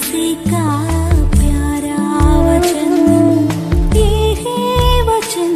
मसीह का प्यारा वचन, ये है वचन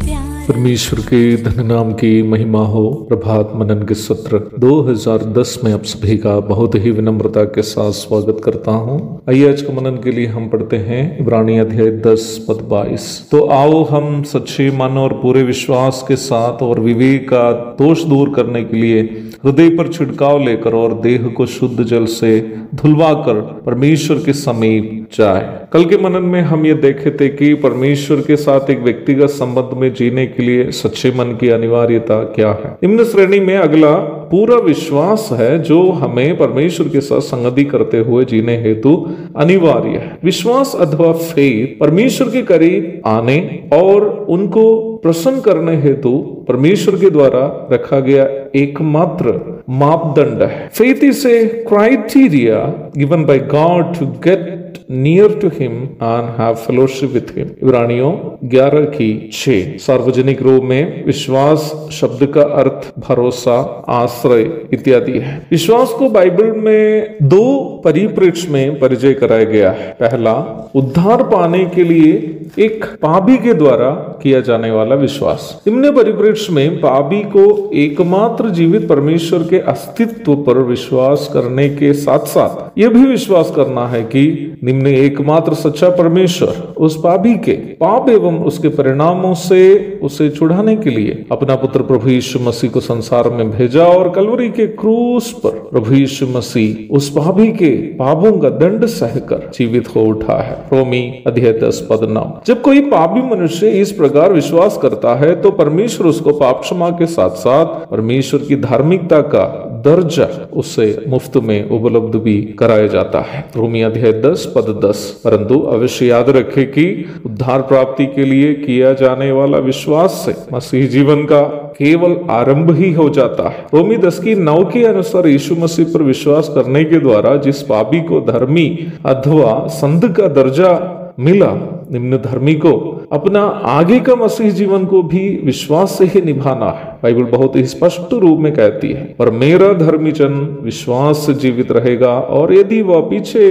प्यारा। परमेश्वर के धन्य नाम की महिमा हो। प्रभात मनन के सत्र 2010 में आप सभी का बहुत ही विनम्रता के साथ स्वागत करता हूं। आइए आज के मनन के लिए हम पढ़ते हैं इब्रानी अध्याय 10 पद 22। तो आओ हम सच्चे मन और पूरे विश्वास के साथ और विवेक का दोष दूर करने के लिए हृदय पर छिड़काव लेकर और देह को शुद्ध जल से धुलवा कर परमेश्वर के समीप जाए। कल के मनन में हम ये देखे थे कि परमेश्वर के साथ एक व्यक्तिगत संबंध में जीने के लिए सच्चे मन की अनिवार्यता क्या है। निम्न श्रेणी में अगला पूरा विश्वास है जो हमें परमेश्वर के साथ संगति करते हुए जीने हेतु अनिवार्य है। विश्वास अथवा फेथ परमेश्वर के करीब आने और उनको प्रसन्न करने हेतु परमेश्वर के द्वारा रखा गया एकमात्र मापदंड है। Faith is a criteria given by God to get near to him and have fellowship with him. इब्रानियों 11:6। सार्वजनिक रूप में विश्वास शब्द का अर्थ भरोसा, आश्रय इत्यादि है। विश्वास को बाइबल में दो परिप्रेक्ष्य में परिचय कराया गया है। पहला, उद्धार पाने के लिए एक पापी के द्वारा किया जाने वाला विश्वास। निम्न परिप्रेक्ष्य में पापी को एकमात्र जीवित परमेश्वर के अस्तित्व पर विश्वास करने के साथ साथ यह भी विश्वास करना है कि निम्न एकमात्र सच्चा परमेश्वर उस पापी के पाप एवं उसके परिणामों से उसे छुड़ाने के लिए अपना पुत्र प्रभु यीशु मसीह को संसार में भेजा और कलवरी के क्रूस पर प्रभु यीशु मसीह उस पापी के पापों का दंड सहकर जीवित हो उठा है। रोमी अध्याय 10 पद 9। जब कोई पापी मनुष्य इस प्रकार विश्वास करता है तो परमेश्वर उसको पाप क्षमा के साथ साथ परमेश्वर की धार्मिकता का दर्जा उससे मुफ्त में उपलब्ध भी कराया जाता है। रोमी अध्याय 10 पद 10। परंतु अवश्य याद रखें कि उद्धार प्राप्ति के लिए किया जाने वाला विश्वास से मसीह जीवन का केवल आरंभ ही हो जाता है। रोमी 10:9 के अनुसार यीशु मसीह पर विश्वास करने के द्वारा जिस पापी को धर्मी अथवा संत का दर्जा मिला, निम्न धर्मी को अपना आगे का मसीह जीवन को भी विश्वास से ही निभाना है। बाइबल बहुत ही स्पष्ट रूप में कहती है, पर मेरा धर्मी जन विश्वास से जीवित रहेगा और यदि वह पीछे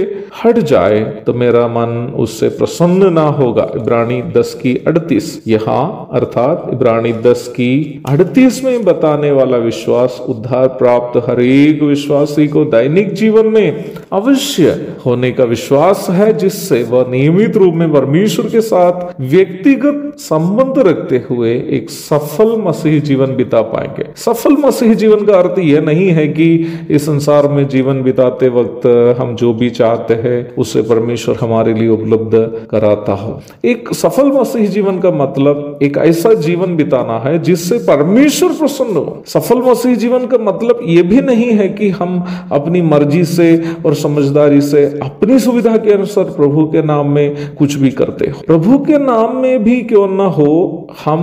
हट जाए तो मेरा मन उससे प्रसन्न ना होगा। इब्रानी 10:38। यहाँ अर्थात इब्रानी 10:38 में बताने वाला विश्वास उद्धार प्राप्त हर एक विश्वासी को दैनिक जीवन में अवश्य होने का विश्वास है, जिससे वह नियमित रूप में परमेश्वर के साथ व्यक्तिगत संबंध रखते हुए एक सफल मसीह जीवन बिता पाएंगे। सफल मसीह जीवन का अर्थ यह नहीं है कि इस संसार में जीवन बिताते वक्त हम जो भी चाहते हैं उसे परमेश्वर हमारे लिए उपलब्ध कराता हो। एक सफल मसीह जीवन का मतलब एक ऐसा जीवन बिताना है जिससे परमेश्वर प्रसन्न हो। सफल मसीह जीवन का मतलब यह भी नहीं है कि हम अपनी मर्जी से और समझदारी से अपनी सुविधा के अनुसार प्रभु के नाम में कुछ भी करते हो। प्रभु के नाम में भी क्यों न हो, हम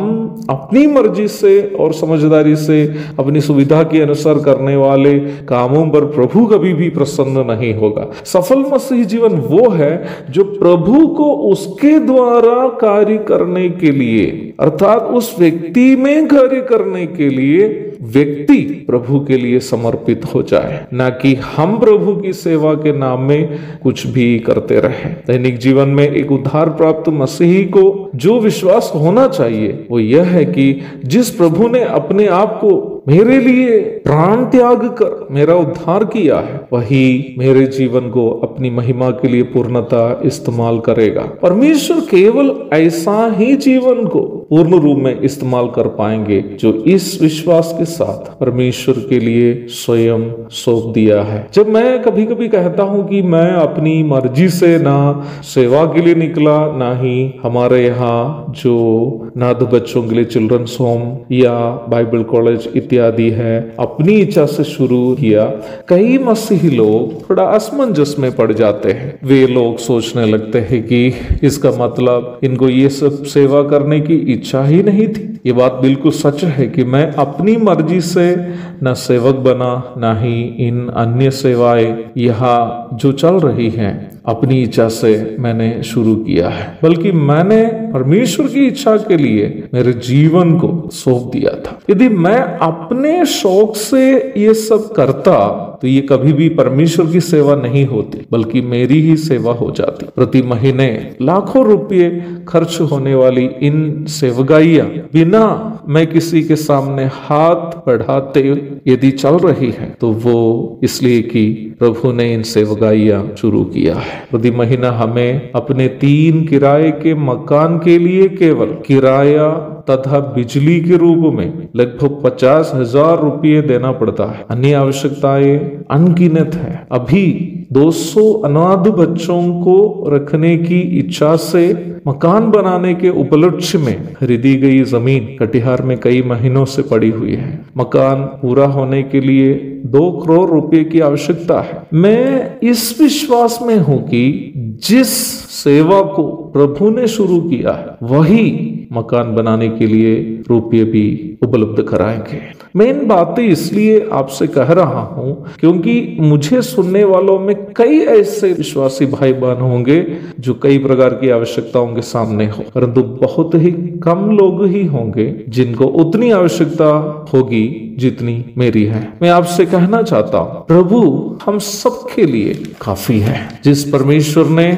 अपनी मर्जी से और समझदारी से अपनी सुविधा के अनुसार करने वाले कामों पर प्रभु कभी भी प्रसन्न नहीं होगा। सफल मसीह जीवन वो है जो प्रभु को उसके द्वारा कार्य करने के लिए, अर्थात उस व्यक्ति में कार्य करने के लिए व्यक्ति प्रभु के लिए समर्पित हो जाए, ना कि हम प्रभु की सेवा के नाम में कुछ भी करते रहे। दैनिक जीवन में एक उद्धार प्राप्त मसीही को जो विश्वास होना चाहिए वो यह है कि जिस प्रभु ने अपने आप को मेरे लिए प्राण त्याग कर मेरा उद्धार किया है, वही मेरे जीवन को अपनी महिमा के लिए पूर्णता इस्तेमाल करेगा। परमेश्वर केवल ऐसा ही जीवन को पूर्ण रूप में इस्तेमाल कर पाएंगे जो इस विश्वास के साथ परमेश्वर के लिए स्वयं सौंप दिया है। जब मैं कभी कभी कहता हूं कि मैं अपनी मर्जी से ना सेवा के लिए निकला, ना ही हमारे यहाँ जो नाथ बच्चों के लिए चिल्ड्रंस होम या बाइबल कॉलेज इत्यादि है, अपनी इच्छा से शुरू किया, कई मसीही लोग थोड़ा असमंजस में पड़ जाते हैं। वे लोग सोचने लगते हैं कि इसका मतलब इनको ये सब सेवा करने की इच्छा ही नहीं थी। ये बात बिल्कुल सच है कि मैं अपनी मर्जी से न सेवक बना, ना ही इन अन्य सेवाएं यहाँ जो चल रही हैं अपनी इच्छा से मैंने शुरू किया है, बल्कि मैंने परमेश्वर की इच्छा के लिए मेरे जीवन को सौंप दिया था। यदि मैं अपने शौक से ये सब करता तो ये कभी भी परमेश्वर की सेवा नहीं होती, बल्कि मेरी ही सेवा हो जाती। प्रति महीने लाखों रुपये खर्च होने वाली इन सेवगाइयां बिना मैं किसी के सामने हाथ बढ़ाते यदि चल रही है तो वो इसलिए कि प्रभु ने इन सेवगाइयां शुरू किया है। प्रति महीना हमें अपने 3 किराए के मकान के लिए केवल किराया तथा बिजली के रूप में लगभग 50,000 रुपये देना पड़ता है। अन्य आवश्यकताएं अनगिनत है। अभी 200 अनाथ बच्चों को रखने की इच्छा से मकान बनाने के उपलक्ष्य में खरीदी गई जमीन कटिहार में कई महीनों से पड़ी हुई है। मकान पूरा होने के लिए 2 करोड़ रुपए की आवश्यकता है। मैं इस विश्वास में हूं कि जिस सेवा को प्रभु ने शुरू किया है वही मकान बनाने के लिए रुपये भी उपलब्ध कराएंगे। मैं इन बातें इसलिए आपसे कह रहा हूं क्योंकि मुझे सुनने वालों में कई ऐसे विश्वासी भाई बहन होंगे जो कई प्रकार की आवश्यकताओं के सामने हो, परंतु बहुत ही कम लोग ही होंगे जिनको उतनी आवश्यकता होगी जितनी मेरी है। मैं आपसे कहना चाहता हूं, प्रभु हम सबके लिए काफी है। जिस परमेश्वर ने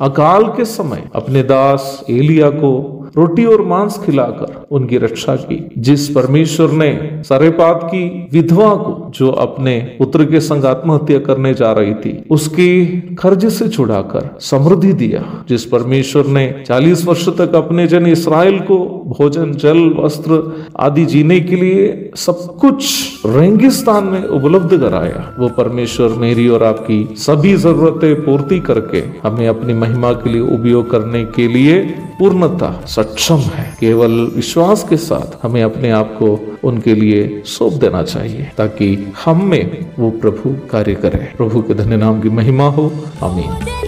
अकाल के समय अपने दास एलिया को रोटी और मांस खिलाकर उनकी रक्षा की, जिस परमेश्वर ने सरेपात की विधवा को जो अपने पुत्र के संग आत्महत्या करने जा रही थी उसकी कर्ज से छुड़ाकर समृद्धि दिया, जिस परमेश्वर ने 40 वर्ष तक अपने जन इस्राएल को भोजन जल वस्त्र आदि जीने के लिए सब कुछ रेगिस्तान में उपलब्ध कराया, वो परमेश्वर मेरी और आपकी सभी जरूरतें पूर्ति करके हमें अपनी महिमा के लिए उपयोग करने के लिए पूर्णतः सक्षम है। केवल विश्वास के साथ हमें अपने आप को उनके लिए सौंप देना चाहिए ताकि हम में वो प्रभु कार्य करे। प्रभु के धन्य नाम की महिमा हो। आमीन।